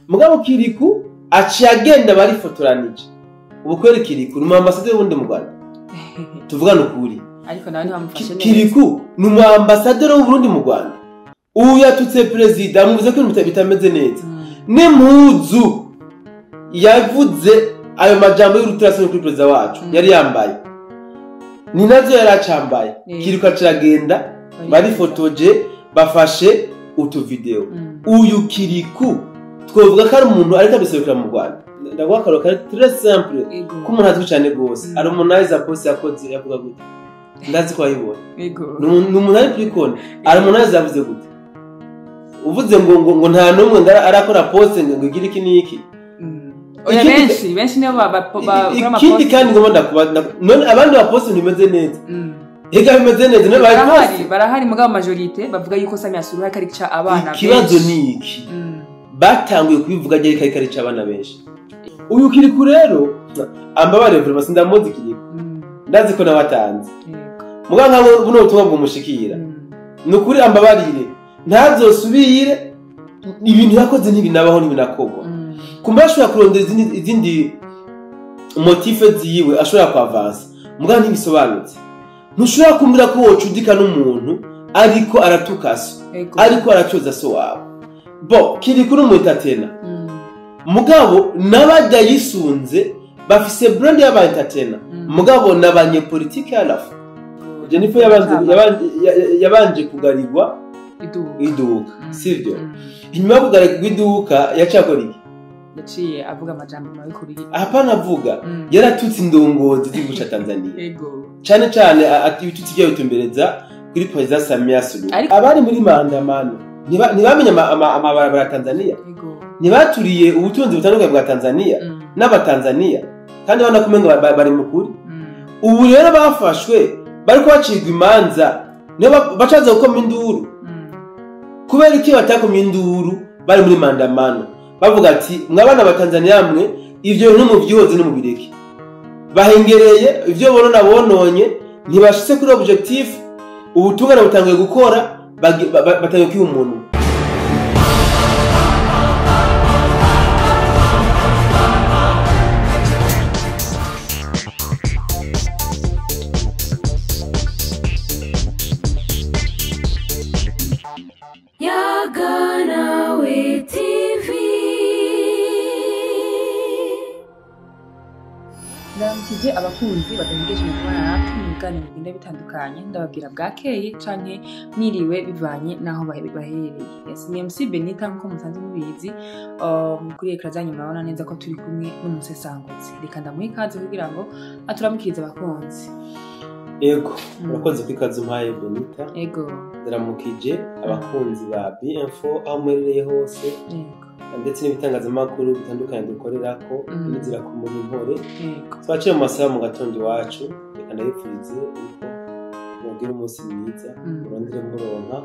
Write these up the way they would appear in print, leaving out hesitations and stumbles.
mugabo Kiriku aciye agenda barifotoranije ubu kweri Kiriku ni ambasaderi wundi mu Rwanda tuvugana ukuri ariko nawe ntibamufashe neza Kiriku ni ambasaderi w'u Burundi mu Rwanda ubu yatutse president amuvuze ko bitameze neza n'impuzu yavuze ayo majambo y'urutirasoni kuri president wacu yari yambaye ni nazo yari acambaye Kiriku aciragenda barifotoje bafashe utuvideo uyu Kiriku twovuga ko ari umuntu ariko abiserukira mu Rwanda ndavuga ko ari très simple ko umuntu azwi cyane gose ari Harmonize post yakoze yavuga gute ndazi ko ayibona ni umuntu ari kuri kone Harmonize yavuze gute uvuze ngo nta numwe arakora post ngo igire iki niki oya benshi niyo bakora ama post ikindi kandi ngo ndakubaza none abandi ba post ntibimeze neza ega bimeze neza no barahari mugabo majorité bavuga yuko Samia Suluhu ari karica abana benshi kibazo niki batanguye kubivuga je karica abana benshi uyu Kiriku rero ambabare vraiment sindamuzi Kiriku ndazi ko nawatanze mugabo nkaho buno butumwa bwumushikira nukuri ambabarire ntazosubire ibintu yakoze ntibinabaho ntibinakogwa kumbashura kurondera izindi motive ziwe ashobora kwavansa mugabo ntibisobanutse ntushobora kumbira ko wocudika n'umuntu ariko aratukasa ariko aracoza so wawe bo Kiriku n'umuentertainer mugabo nabajya yisunze bafise brand y'aba entertainer mugabo nabanye politique yalafu Jennifer yabanje kugarirwa iduka sivyo inyuma kugarirwa iduka yacakora iki yaciye avuga amajambo mabi kuri hapana avuga yaratutse indongozi z'iguca Tanzania cyane ibitutsi byo bitumbereza kuri president Samia Suluhu abari muri mandamano ntibamenye amabarabara ya Tanzania ntibaturiye ubutunzi butandukanye bwa Tanzania n'abatanzania kandi banakumenga bari mukuri ubu rero bafashwe bariko bacigwa imanza niyo bacaza gukoma induru kubera iki batakomye induru bari muri mandamano bavuga ati mwabana batanzania mwe ivyo bintu mu byihoze no mu bireke bahengereye ivyo bonona bononye ntibashitse kuri objectif ubutungane butangiye gukora batangiye kwiha umuntu ndamukije abakunzi badahegeje mu kubana natwe mu biganiro bigenda bitandukanye ndababwira bwakeye canke mwiriwe bivanye naho baherereye ni MC Benita nko musanze mubizi kuri ekra zanyu murabona neza ko turi kumwe n'umusesanguzi reka ndamuha ikaze kugira ngo aturamukirize abakunzi ego urakoze kwikaze umpaye Benita ego ndaramukije abakunzi ba B-Info aho mwerereye hose ndetse n'ibitangazamakuru bitandukanye dukorerako n'inzira ku muri mpore twaciye mu masaha mu gatondo iwacu reka ndabipfurize uko mugira umunsi mwiza urondere muronka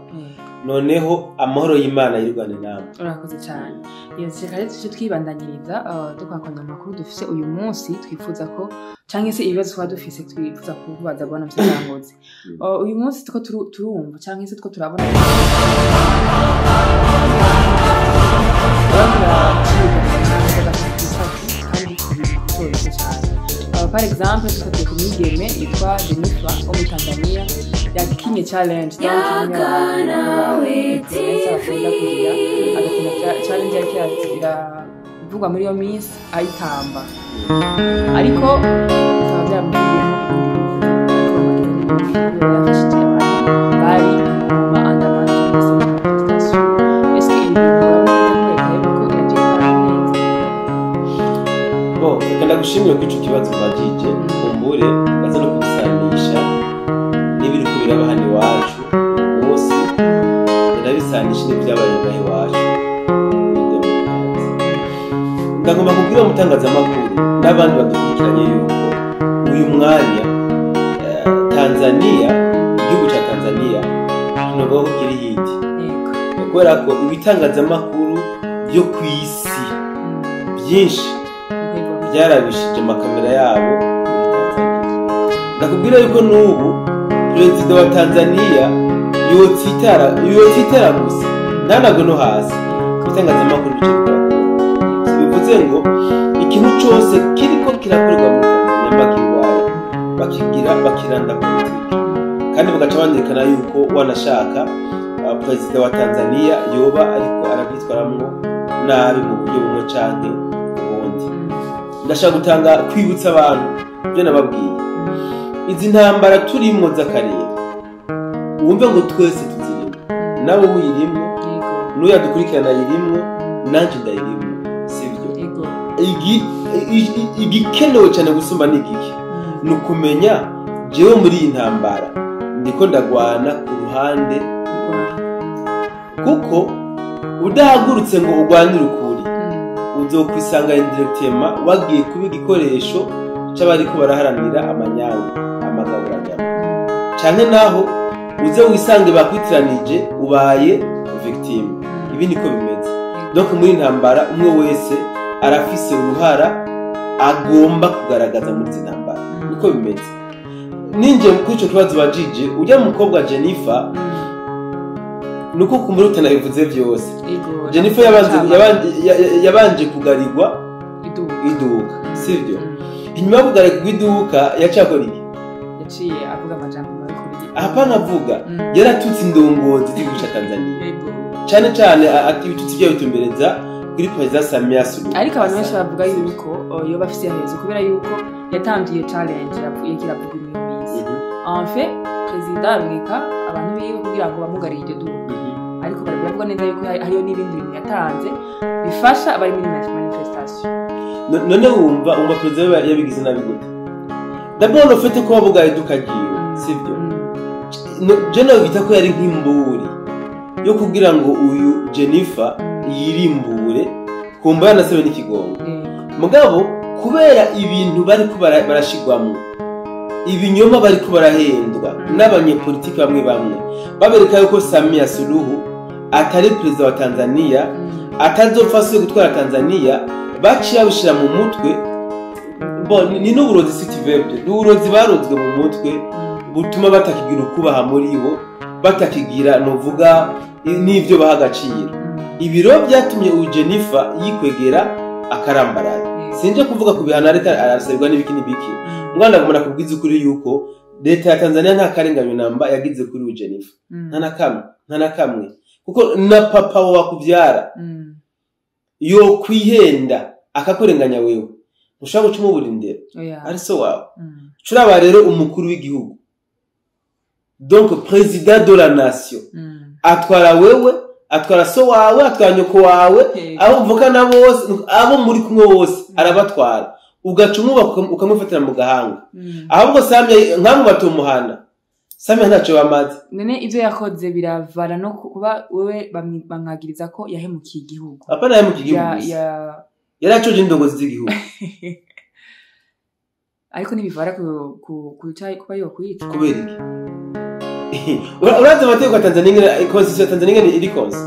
noneho amahoro y'Imana yirwane namwe urakoze cyane yose kare tuje twibandanyiriza dukwakanya amakuru dufise uyu munsi twifuza ko canke se ibibazo twa dufise twifuza kubaza bwana musesanguzi uyu munsi tuko turumva canke se tuko turabona par exemple tukatiye ku migeme yitwa Jennifer wo muri Tanzania yakinye challenge challenge yakira bivugwa muri yo miss ayitamba ariko bikaba byamubiyemo bari ma andamanje ndagushimiye ko ico kibazo bagije kumbure baza no kubisanisha n'ibiri ko biraba hano iwacu bose ndabisanisha n'ibyabaye ngahe iwacu ndagomba kubwira umutangazamakuru n'abandi badukurikiranye yuko uyu mwanya Tanzania igihugu ca Tanzania nubwo kiri hiti kubera ko ibitangazamakuru byo kwisi byinshi byarabishije amakamera yabo ndakubwira yuko n'ubu president wa Tanzania yotitara gusa ntanago no hasi bitangazamakuru bicikora bivuze ngo ikintu cyose kiriko kirakorerwa muri Tanzania bakirwanya bakiranda politiki kandi bagaca bandikana yuko wanashaka perezida wa Tanzania yoba ariko arabyitwaramwo nabi mu buryo bumwe canke ubundi. Ndashaka gutanga kwibutsa abantu byo nababwiye izi ntambara turimo z'akarere wumve ngo twese tuzirimo nawe wirimwo n'uya dukurikirana yirimwo nanje ndayirimwo sivyo igikenewe cyane gusumba n'igiki ni ukumenya jewe muri iyi ntambara ndiko ndagwana ku ruhande kuko udahagurutse ngo urwanire ukuri uzokwisanga indirectement wagiye kuba igikoresho cy'abariko baraharanira amanyanga amagaburanyama cyane naho uze wisange bakwitiranije ubaye victime. Ibi niko bimeze. Donc muri ntambara umwe wese arafise uruhara agomba kugaragaza muri ntambara niko bimeze. Ninje kuri ico kibazo bajije ujya mukobwa Jennifer nuko kumuruta nabivuze byose. Jennifer yabanje kugarirwa iduka sivyo inyuma yo kugarirwa iduka yacakora iki yaciye avuga amajambo mabi kuri hapana avuga yaratutse indongozi z'iguca Tanzania cyane cyane ati ibitutsi byo bitumbereza kuri President Samia Suluhu. Ariko abantu benshi bavuga yuko yo bafise hezo kubera yuko yatangiye challenge yapfuye kiravuga imisi en fait President Amerika abantu biwe kugira ngo bamugarire iryo duka ariko baravuga neza yuko hariyo n'ibindi bintu yatanze bifasha abari muri manifestation. None wumva President yabigize nabi gute? D'abord ufite ko bavuga iduka giwe sivyo je no bita ko yari nk'imburi yo kugira ngo uyu Jennifer yirimbure kumba yanasebe n'ikigongo mugabo kubera ibintu bari barashigwamo ibinyoma bari barahendwa n'abanyepolitiki bamwe babereka yuko Samia Suluhu atari president wa Tanzania atazofaswe gutwara Tanzania baciye abishira mu mutwe ni n'uburozi city verbe n'uburozi barozwe mu mutwe butuma batakigira ukubaha muri bo batakigira novuga n'ivyo bahagacira. Ibiro byatumye uyu Jennifer yikwegera akarambaraye sinje kuvuga ku bihano ariko arasabirwa n'ibiki ngwanda kumara kubwiza ukuri yuko leta ya Tanzania nta karenganyo namba yagize kuri uyu Jennifer nta nakamwe kuko na papa wakuvyara yo kwihenda akakurenganya wewe ushaka gucuma uburindero ari so wawe curaba rero umukuru w'igihugu donc président de la nation atwara wewe atwara so wawe atwara nyoko wawe abo mvukana bose abo muri kumwe bose arabatwara ugacuma ukamwifatira mu gahanga ahubwo Samia nkamwe batumuhana Samia ntaco bamaze none ivyo yakoze biravana no kuba wewe bamwagiriza ko yahemukiye igihugu apana yahemukiye igihugu yaracoje indongozi z'igihugu ariko nibivara kuba yo kwita kubera iki urazi amategeko ya Tanzania constitution ya Tanzania iri konse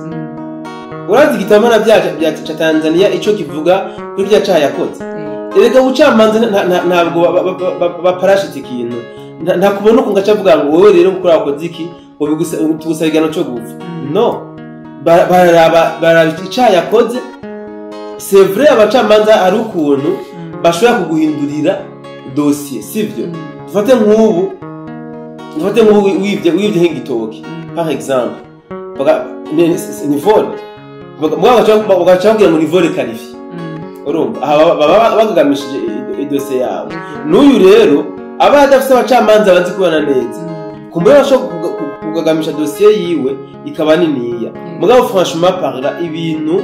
urazi gitamana bya Tanzania ico kivuga kuri bya cyaha yakoze erega ucamanza ntabwo baparashite ikintu nta kubona uko ngacavuga ngo wowe rero gukora wakoze iki tugusabigano cyo gupfa no baraba icyaha yakoze c'est vrai abacamanza ari ukuntu bashobora kuguhindurira dossier sivyo dufate nk'ubu wibye nk'igitoki par exemple ni vol bagacavugira ngo ni vol qualifié urumva baba bagagamishije dossier yabo n'uyu rero aba adafite abacamanza bazi kubana neza kumbe bashobora kugagamisha dossier yiwe ikaba niniya mugabo franchement parla ibintu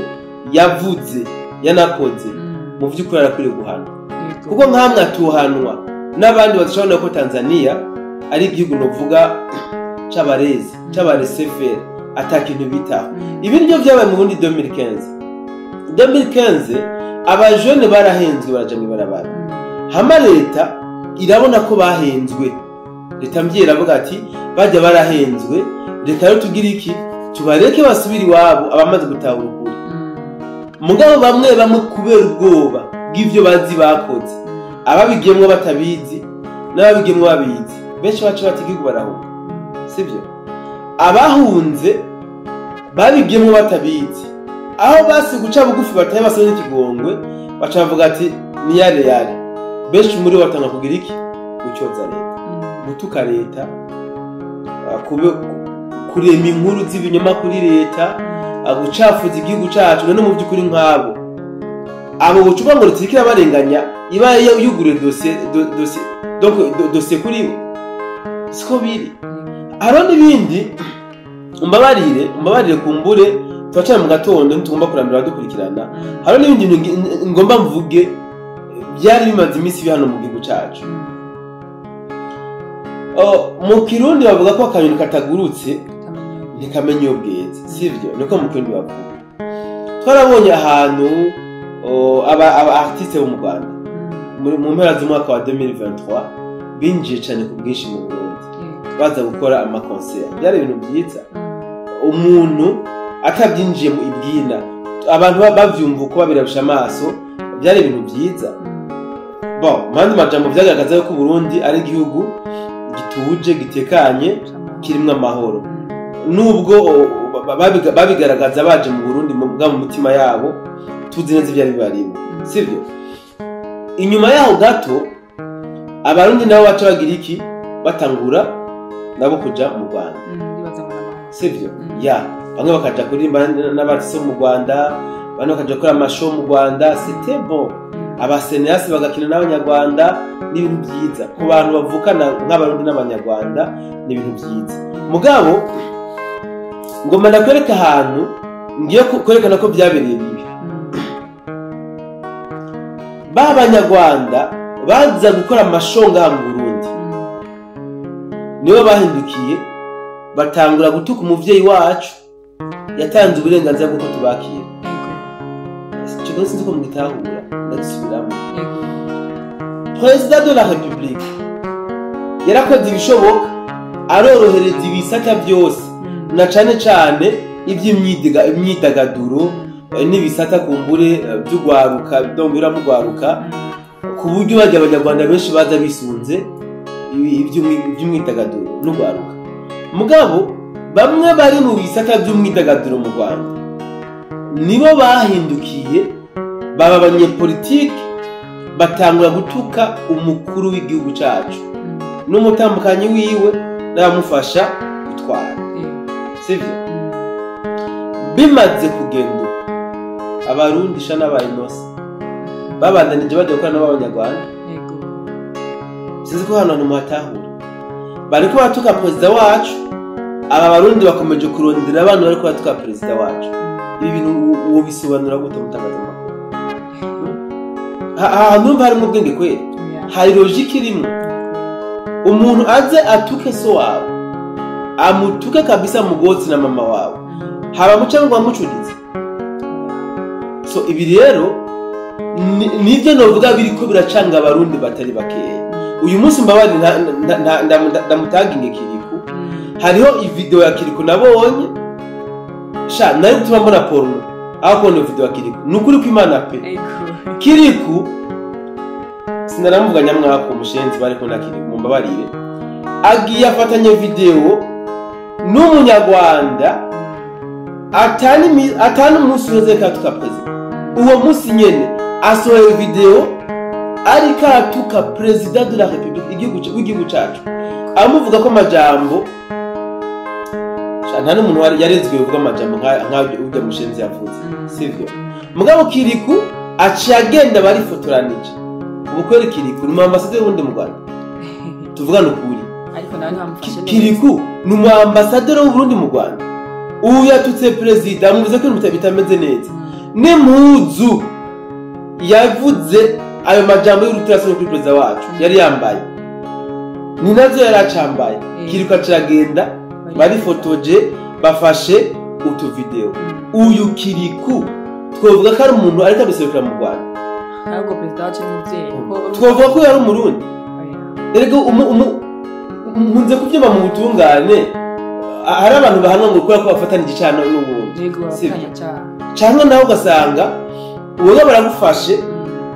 yavuze yanakoze mu vy'ukuri arakwiriye guhana kuko nkamwe atuhanwa n'abandi bazashobora ko Tanzania ari igihugu novuga c'abarezi c'abaresefere atakintu bitaho ibi nibyo byabaye mu bundi 2015 abajene barahenzwe baraja mu barabara hama leta irabona ko bahenzwe leta mbyera avuga ati bajya barahenzwe leta yo tugira iki tubareke basubira iwabo abamaze gutahura ukuri mugabo bamwe kubera ubwoba bw'ivyo bazi bakoze ababigiyemwo batabizi n'ababigiyemwo babizi benshi bacu batigihugu barahunga sivyo abahunze babigiyemwo batabizi aho basi guca bugufi bataye basaba n'ikigongwe baca bavuga ati ni yare benshi muri batanga kugira iki gucyoza leta gutuka leta kurema inkuru z'ibinyoma kuri leta gucafuza igihugu cacu no mu by'ukuri nk'abo abo bucuba ngo rutikira barenganya iba yugure dossier kuri we siko biri haro n'ibindi umbabarire kumbure twacara mu gatondo ntitugomba kurambira dukurikirana haro n'ibindi ngomba mvuge byari bimaze iminsi bihano mu gihugu cacu mu Kirundi bavuga ko akanyoni katagurutse ntikamenya ubweze sivyo niko mu Kirundi bavuga twarabonye ahantu aba artiste bo mu Rwanda mu mpera z'umwaka wa 2023 binjiye cyane ku bwinshi mu Burundi baza gukora ama concert byari ibintu byiza umuntu atabyinjiye mu ibwina abantu bavyumva uko babirabisha amaso byari ibintu byiza mandi majambo byagaragaza ko Burundi ari igihugu gituje gitekanye kirimwe amahoro nubwo babigaragaza baje mu Burundi mu mutima yabo tuzi neza ibyari bibarimo sivyo inyuma yaho gato abarundi nabo baca bagira iki batangura nabo kuja mu Rwanda sivyo bamwe bakaja kuririmba n'abatisi mu Rwanda bane bakaja gukora amashow mu Rwanda c'était bon abasenesi bagakina n'abanyarwanda n'ibintu byiza ku bantu bavukana nk'abarundi n'abanyarwanda n'ibintu byiza mugabo ngoma ndakwereka ahantu ngiye kwerekana ko byabereye bibi b'abanyarwanda baza gukora amashonga mu Burundi nibo bahindukiye batangura gutuka umuvyeyi wacu yatanze uburenganzira bwo tubakira cyo sinzi ko mugitahura ndagisubiramo President de la République yarakoze ibishoboka arorohereza ibisata byose na cane iby'imyidagaduro n'ibisata kumbure by'ugwaruka bidongera mu gwaruka ku buryo bajya abanyarwanda benshi baza bisunze iby'imyidagaduro n'ugwaruka mugabo bamwe bari mu bisata by'umwidagaduro mu Rwanda nibo bahindukiye baba abanyepolitike batangura gutuka umukuru w'igihugu cacu n'umutambukanyi wiwe n'abamufasha gutwara sivyo bimaze kugenda abarundi sha n'abayinosi babandanije bajya gukora n'abanyarwanda sinzi ko hano muhatahura bariko batuka perezida wacu aba barundi bakomeje kurondera abantu bariko batuka perezida wacu ibi bintu uwo bisobanura gute mutagaza numva hari mu bwenge kweli hari logique irimo umuntu aze atuke so wawe amutuke kabisa mugotsi na mama wawe haba mucangwa mucudize so ibi rero nivyo novuga biriko biracanga abarundi batari bakeya uyu munsi mbabari ndamutaginge Kiriku hariho ivideo ya Kiriku nabonye sha nari gutuma mbona porno aho kubona video ya Kiriku nukuri ko Imana pe Kiriku sinaramuvuga nyamwaka umushenzi bari ko na Kiriku mbabarire agiye afatanye video n'umunyarwanda atani umunsi weze katuka president uwo munsi nyene asohoye video ari katuka president de la République igihugu cacu amuvuga ko majambo nta n'umuntu yarezwe uvuga amajambo nk'ujya mushenzi yavuze sivyo mugabo Kiriku aciye agenda barifotoranije ubukwere Kiriku ni ambasaderi wundi mu Rwanda tuvugana ukuri ariko nawe ntamufashe neza Kiriku ni ambasaderi w'u Burundi mu Rwanda ubu yatutse president amuvuze ko bitameze neza n'impuzu yavuze ayo majambo y'urutirasoni kuri president wacu yari yambaye ni nazo yari acambaye Kiriku acagenda barifotoje bafashe utu video uyu Kiriku twovuga ko ari umuntu ariko abiserukira mu Rwanda ntabwo president wacu n'umuvyeyi twovuga ko yari umurundi erego munze kubyuma mu butungane hari abantu bahanwa ngo kubera ko bafatana igicano n'ubundi cyangwa nawe ugasanga uwo baragufashe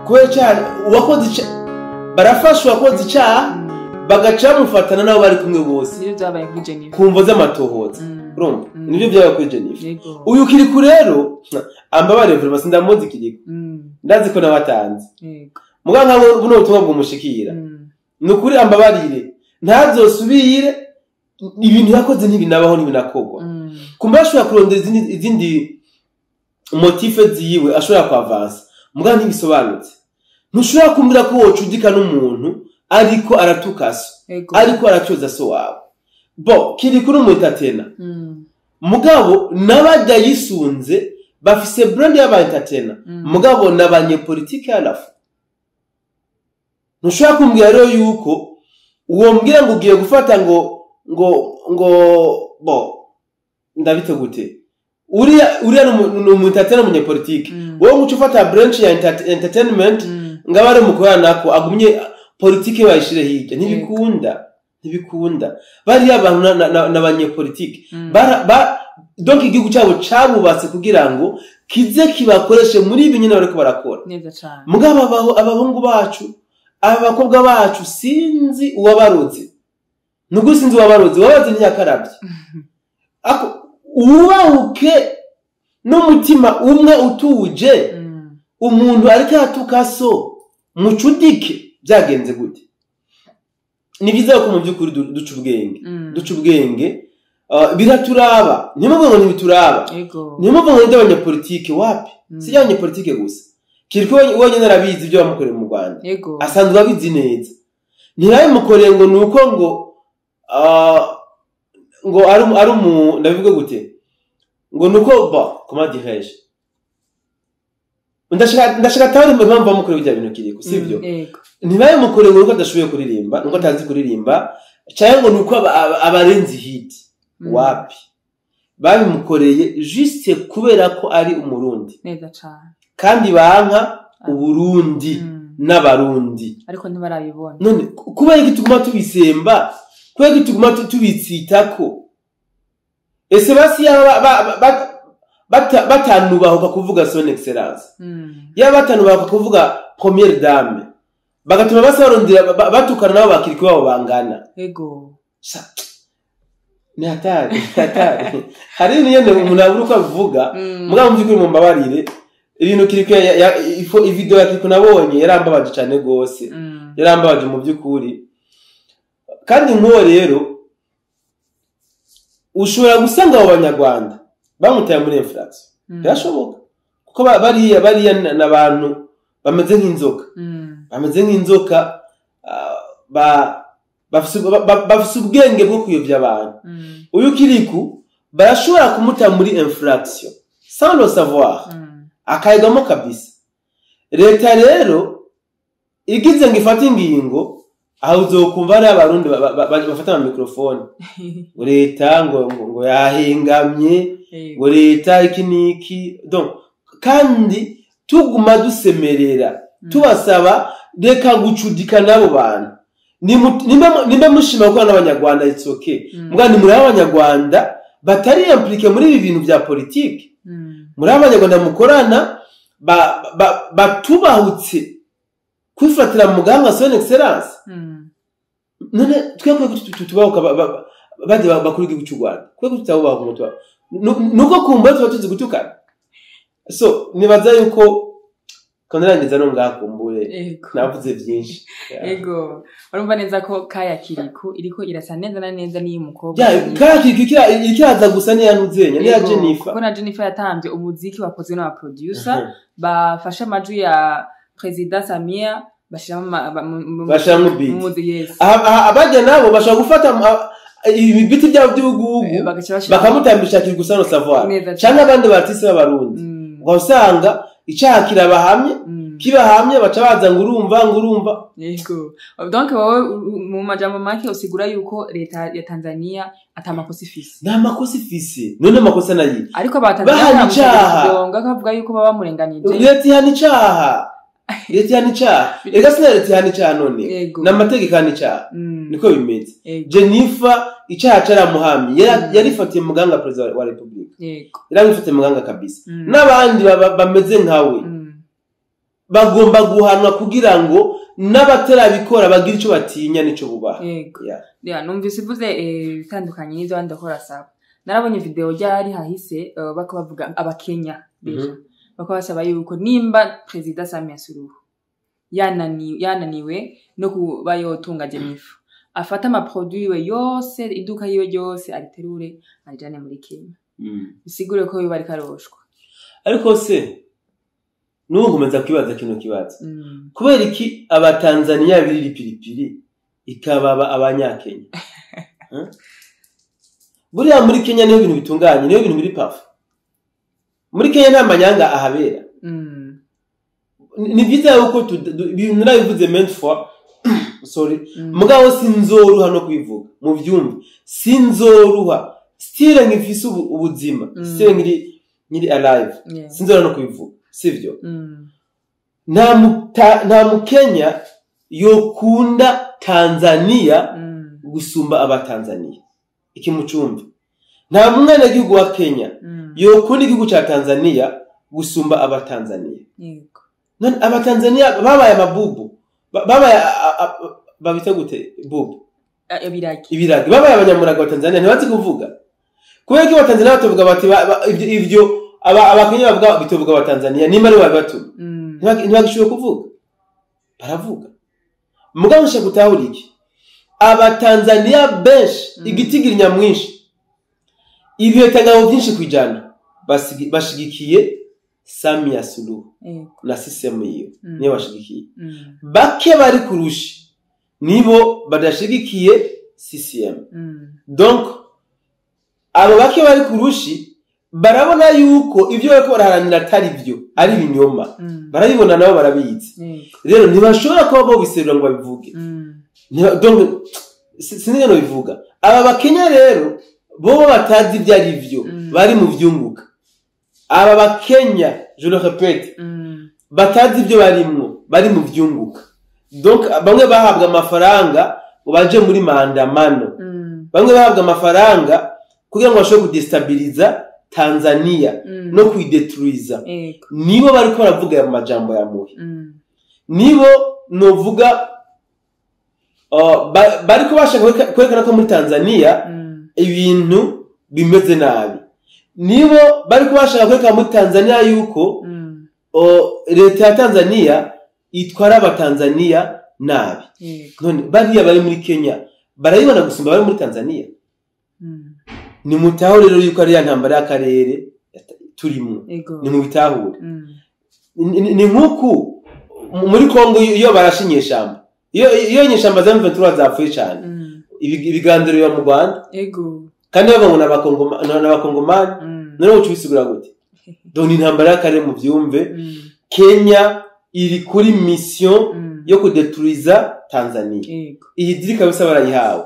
kubera cyane uwakoze barafasha uwakoze icyaha bagaca bamufatana nabo bari kumwe bose kumvo z'amatohoza urumva nibyo byabaye kuri Jennifer uyu Kiriku rero ambabare vraiment sindamuzi Kiriku ndazi ko nabatanze muganga buno butumwa bwumushikira nukuri ambabarire ntazosubire ibintu yakoze ntibinabaho ntibinakogwa kumba ashobora kurondera izindi motive ziwe ashobora kwavansa muganga ntibisobanutse ntushobora kumbwira ko wocudika n'umuntu ariko aratukasa ariko aracoza so wawe bo Kiriku n'umuentertainer mugabo nabajya yisunze bafise brand y'aba-entertainer mugabo n'abanyepolitike alafu ntushobora kumbwira rero yuko uwo mbwira ngo ugiye gufata ngo bo ndabite gute uriya n'umuentertainer umunyepolitike wowe nguca ufata branch ya entertainment ngabare mukorana nako agumye politike bayishire hirya ntibikunda bari abantu n'abanyepolitike donc igihugu cyabo cabubatse kugira ngo kize kibakoreshe muri ibi nyine bariko barakora mugabo abahungu bacu abakobwa bacu sinzi uwabaroze nuko sinzi uwabaroze wabaze nyakarabye ako ubahuke n'umutima umwe utuje umuntu ariko atukaso mucudike byagenze gute ni biza ko mu byukuri duca ubwenge biraturaba nimuvuga ngo ntibituraba nimuvuga ngo nd'abanyapolitike wapi si y'abanyapolitike gusa Kiriku wonyine narabizi ibyo bamukoreye mu Rwanda asanzwe abizi neza ntirabimukoreye ngo nuko ngo ari ndabivuga gute ngo nuko comment dirais-je ndashaka tawari impamvu bamukoreye ibyo bintu Kiriku sivyo ntibabimukoreye ngo adashoboye kuririmba nuko atazi kuririmba cyangwa ngo nuko abarenzi hit wapi babimukoreye juste kubera ko ari umurundi neza cyane kandi banka uburundi n'abarundi ariko ntibarabibona none kuba iki tuguma tubisemba kuba iki tuguma tubitsitako ese basi batanubahuka kuvuga son excellence batanubahuka kuvuga première dame bagatuma basabarondera batukana nabo bakiriko babo bangana ni hatari hari nyene umuntu aburuka avuga mugabo mvyukuri mu mbabarire ibintu Kiriku video ya Kiriku nabonye yarambabaje cyane gose yarambabaje mu byukuri kandi nko rero ushobora gusanga abo banyarwanda bamutaye muri infraction byashoboka kuko bariya n'abantu bameze nk'inzoka bafise ubwenge bwo kuyobya abantu uyu Kiriku barashobora kumuta muri infraction sans le savoir akayigamo kabisa leta rero igize ngo ifate ingingo aho uzokumva ari abarundi bafata ama microphone ngo leta ngo yahengamye ngo leta iki donc kandi tuguma dusemerera tubasaba reka gucudika nabo bantu nimba mushima ko n'abanyarwanda it's okay mugani muri abanyarwanda batari impliqué muri ibi bintu bya politique muri abanyarwanda mukorana batubahutse kwifatira muganga son excellence none twekwe tubahuka baje bakuru igihugu cy'u Rwanda kweko tutabubaha ku mutwa nuko kumba tuba tuzi gutukana so nibaza yuko konarangiza no ngakumbure navuze byinshi ego urumva neza ko Kaya Kiriku iriko irasa neza na neza ni umukobwa Kaya Kiriku ikiraza gusa ni yanuzenya ni ya Jennifer kuko na Jennifer yatanze umuziki wakozwe n'aba producer bafasha amajwi ya President Samia bashiramo beat abajya nabo bashaka gufata ibiti byabo by'ugugu bakamutambisha Kiriku sano savoir cyangwa abandi batisi b'abarundi usanga icyaha kirabahamye kibahamye baca baza ngurumva yego donc wowe mu majambo make usigura yuko leta ya Tanzania atamakosa ifise nta makosa ifise none amakosa nayi ariko abatanzania gonga kavuga yuko baba murenganije leta yanica ega sina leta yanica none n'amategeko yanica niko bimeze Jennifer icyaha cyaramuhamye yarifatiye muganga president wa republika yarifatiye muganga kabisa n'abandi bameze nkawe bagomba guhanwa kugira ngo n'abatarabikora bagira icyo batinya nico bubaha numvise uvuze bitandukanye n'ibyo abandi bakora saba narabonye video ryari hahise bako bavuga abakenya deja bako basaba yuko nimba president Samia Suluhu yananiwe no kuba yotunga Jenifu afata ama produit we yose iduka yiwe yose ariterure arijane muri Kenya bisigure ko biba ari karoshwa ariko se nugumeza kwibaza kino kibazo kubera iki abatanzania biri pilipili ikababa abanyakenya buriya muri Kenya niho ibintu bitunganye niho ibintu biri pafu muri Kenya nta manyanga ahabera ni byiza yuko ibintu nabivuze meant for sorry mugabo sinzoruha no kwivuga mu byumba sinzoruha still ngifise ubuzima still ngiri alive sinzoruha no kwivuga sivyo nta mukenya yokunda Tanzania gusumba abatanzania iki mucumbi nta mwana gihugu wa Kenya yokunda igihugu ca Tanzania gusumba abatanzania yego none abatanzania babaye amabubu babaye babita gute bubu ibiragi babaye abanyamuraga wa Tanzania ntibazi kuvuga kubera ko abatanzania batovuga bati ivyo abakenya bavuga bitovuga abatanzania nimba ari babatu ntibagishoboye kuvuga baravuga mugabo nshaka gutahura iki abatanzania benshi igitigiri nyamwinshi ibyo tagawo byinshi kwijana bashigikiye Samia Suluhu na system yiyo niyo bashigikiye bake bari kurushi nibo badashigikiye CCM donc abo bake bari kurushi barabona yuko ibyo bariko baraharanira atari byo ari binyoma barabibona nabo barabizi rero ntibashobora kuba bo biserura ngo babivuge donc sinige no bivuga aba bakenya rero bo batazi ibyo ari byo bari mu vyunguka aba bakenya je le répète batazi ibyo barimwo bari mu vyunguka donc bamwe bahabwa amafaranga baje muri maandamano bamwe bahabwa amafaranga kugira ngo bashobore kudestabiliza Tanzania no kuidetruiza nibo bariko baravuga ya majambo ya muhi nibo novuga bariko bashaka kwerekana ko muri Tanzania ibintu bimeze nabi nibo bariko bashaka kwerekana muri Tanzania yuko leta ya Tanzania itwara abatanzania nabi none bariya bari muri Kenya barayibona gusumba bari muri Tanzania ni mutaho rero yuko ari ya ntambara y'akarere turimo ni mu bitahure ni nkuko muri Kongo iyo barashinye shamba iyo nyeshamba za M23 zapfuye cyane ibigandiro yo mu Rwanda kandi babona n'abakongomani none ucubisigura gute donc intambara y'akarere mu byumve Kenya iri kuri mission yo kudetruiza Tanzania iyi diri kabisa barayihawe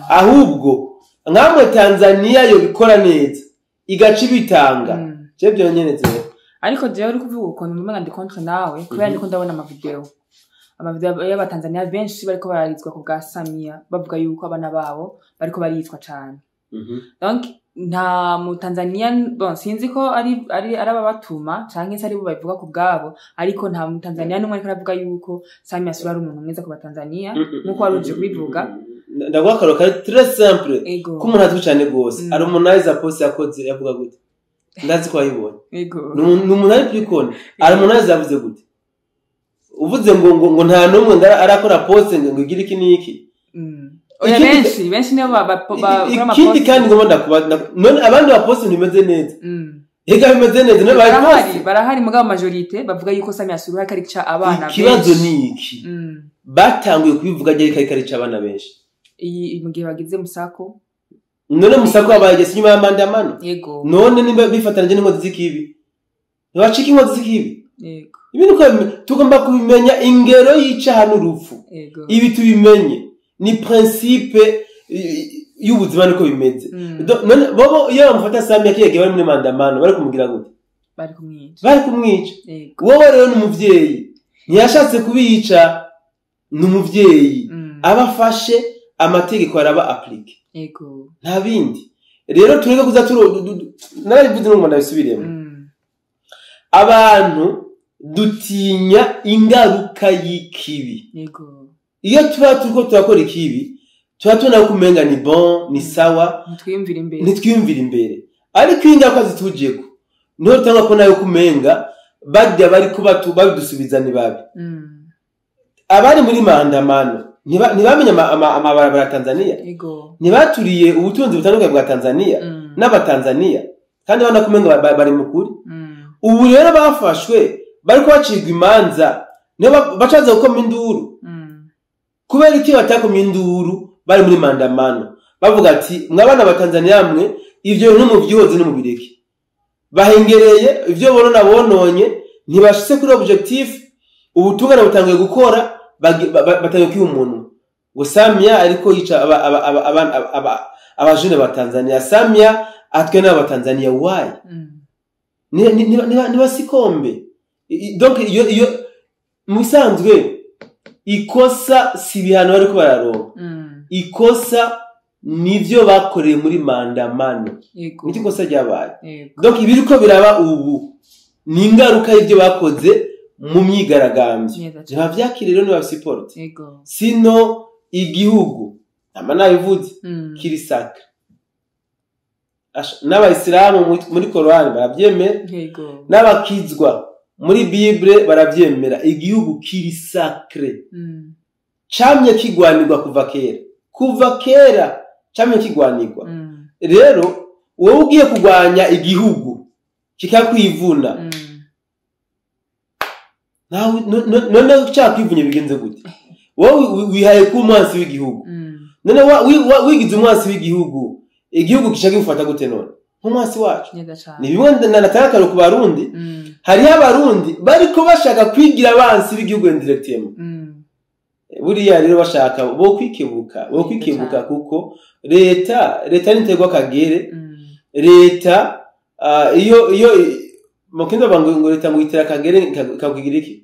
ahubwo nkamwe Tanzania yo bikora neza igaca bitanga je byonyeneze ariko je uri kuvuga uko numva ndi contre nawe kubera niko ndabona amavideo y'abatanzania benshi bariko bararizwa ku bwa Samia bavuga yuko abana babo bariko baricwa cyane donc nta mu Tanzania bon sinzi ko ari ababatuma canke se ari bo bavuga ku bwabo ariko nta mu Tanzania numwe ariko aravuga yuko Samia Suluhu ari umuntu mwiza ku batanzania nkuko waruje kubivuga ndagwakaro kare très simple ko umuntu azwi cyane gose Harmonize post yakoze yavuga gute ndazi ko ayibona n'umuntu ari kwikona Harmonize yavuze gute uvuze ngo nta numwe arakora post ngo igire iki niki oya benshi niyo bakora ama post ikindi kandi ngo none abandi ba post nimeze neza hega bimeze neza no barahari mugabo majorité bavuga yuko Samia Suluhu ari karica abana benshi kibazo niki batanguye kubivuga je karica abana benshi iyi mugihe bagize musako none musako abayegese nyuma y'amandamano yego none nimba bifatanije n'inkozi z'ikibi ntibacika inkozi z'ikibi yego ibintu ko tugomba kubimenya ingero yica n'urupfu ibi tubimenye ni principe y'ubuzima niko bimeze none bobo iyo bamufata Samia kiyege bari muri mandamano bari kumugira gute bari kumwica wowe rero n'umuvyeyi ntiyashatse kubica n'umuvyeyi abafashe amategeko araba applique yego nta bindi rero tureke kuza narabivuze n'umuntu abisubiremo abantu dutinya ingaruka y'ikibi yego iyo turiko turakora ikibi tuba tubona ko umenga ni bon ni sawa ntitwiyumvira imbere ariko ingaruka zitujeko niho tanga ko nayo kumenga bajya bari kuba babidusubiza ni babi abari muri maandamano ntibamenya amabarabara ya Tanzania ntibaturiye ubutunzi butandukanye bwa Tanzania n'abatanzania kandi bana kumenga bari mukuri ubu rero bafashwe bari kubacirwa imanza niba bacaza gukoma induru kubera iki batakoma induru bari muri maandamano bavuga ati mwabana batanzania mwe ivyo bintu mu byihoze no mu bireke bahengereye ivyo bonona bononye ntibashitse kuri objectif ubutungane butangiye gukora batangiye kwiha umuntu ngo Samia ariko yica abajene ba Tanzania Samia atwe n'abatanzania why ni basikombe donc iyo musanzwe ikosa si bihano bari ko bararonka ikosa nivyo bakoreye muri maandamano niki kosa ryabaye donc ibiriko biraba ubu ni ingaruka y'ibyo bakoze mu myigaragambyo biba vyakiriro ni babisupport sino igihugu amana bivuze kiri sacre n'abayisilamu muri Qur'an barabyemera n'abakizwa muri Bible barabyemera igihugu kiri sacre camye kigwanirwa kuva kera camye kigwanirwa rero wowe ugiye kugwanya igihugu kikakwivuna nawe none ucakwivunye bigenze gute wowe wihaye ku mwansi w'igihugu none wigize umwansi w'igihugu igihugu kishaka gufata gute none nk'umwansi wacu ni bimwe natakaro ku barundi hari abarundi bariko bashaka kwigira abansi b'igihugu indirectement buriya rero bashaka bo kwikebuka kuko leta nitegwa kagere leta iyo mukinza bango leta ngo itera kagere kakugira iki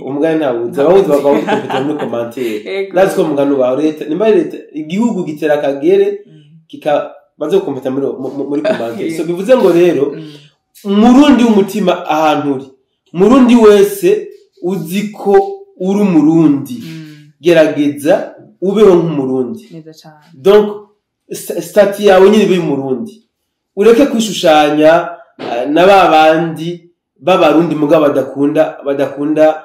umugani ntabuze abahuze bakawukubita muri commentaire naziko mugano ba leta nimba leta igihugu gitera kagere kikabaze gukompeta muri commentaire so bivuze ngo rero murundi w'umutima ahantu uri murundi wese uziko uri umurundi gerageza ubeho nk'umurundi donc stati yawe nyine be umurundi ureke kwishushanya n'ababandi b'abarundi mugabo badakunda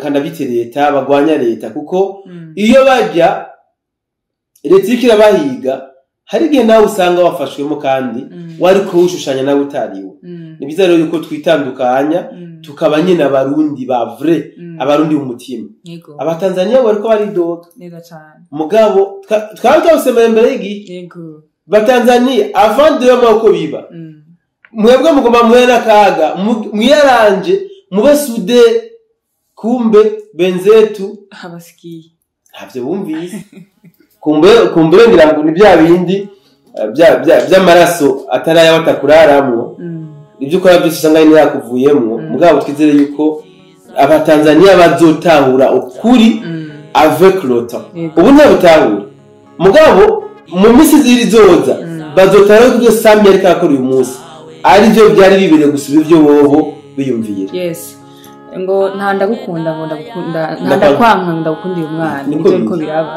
kandi bite leta bagwanya leta kuko iyo bajya leta ikira bahiga hari gihe nawe usanga wafashwemo kandi wari ko ushushanya nawe utariwe ni biza rero yuko twitandukanya tukaba nyine abarundi ba vrai abarundi umutima abatanzania bariko baridoga neza cyane mugabo twabyo mbere y'igi batanzania avant de mako biba mwebwe mugoma mwena kaga mwiyaranje mube sude kumbe benzetu abasikiye ntavyo bumvise kumbe ngira ngo ni bya bindi by'amaraso ataraya batakuraramwo ibyo ukora byose usanga ni yakuvuyemwo mugabo twizere yuko abatanzania bazotahura ukuri avec le temps ubu ntabutahura mugabo mu misi ziri zoza bazotahura ko Samia ariko akora uyu munsi ari byo byari bibere gusuba ibyo bobo biyumvira yes ngo ndagukunda ngo ndakwanka ndagukunda uyu mwana nibyo ariko biraba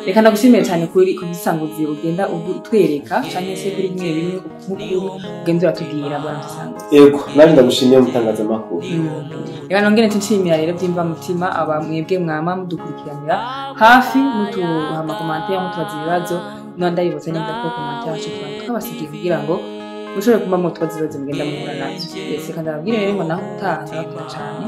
reka ndagushimire cyane kuri kubisanguzi ugenda utwereka cyane se kuri bimwe nk'ukuri ugenda uratubwira barasanguza yego nari ndagushimiye mutangaza makuru reka nongere nshimira rero byimva mutima aba mwebwe mwama mudukurikiranira hafi mutuha amakomantere mutubaza ibibazo ndayibutsa neza ko komantere yacu twabasigiye kugira ngo mushobore kumba mutwaza ibibazo mugenda muhura navyo. Ese kandi ababwire rero ngo naho utaha ndabakunda cyane.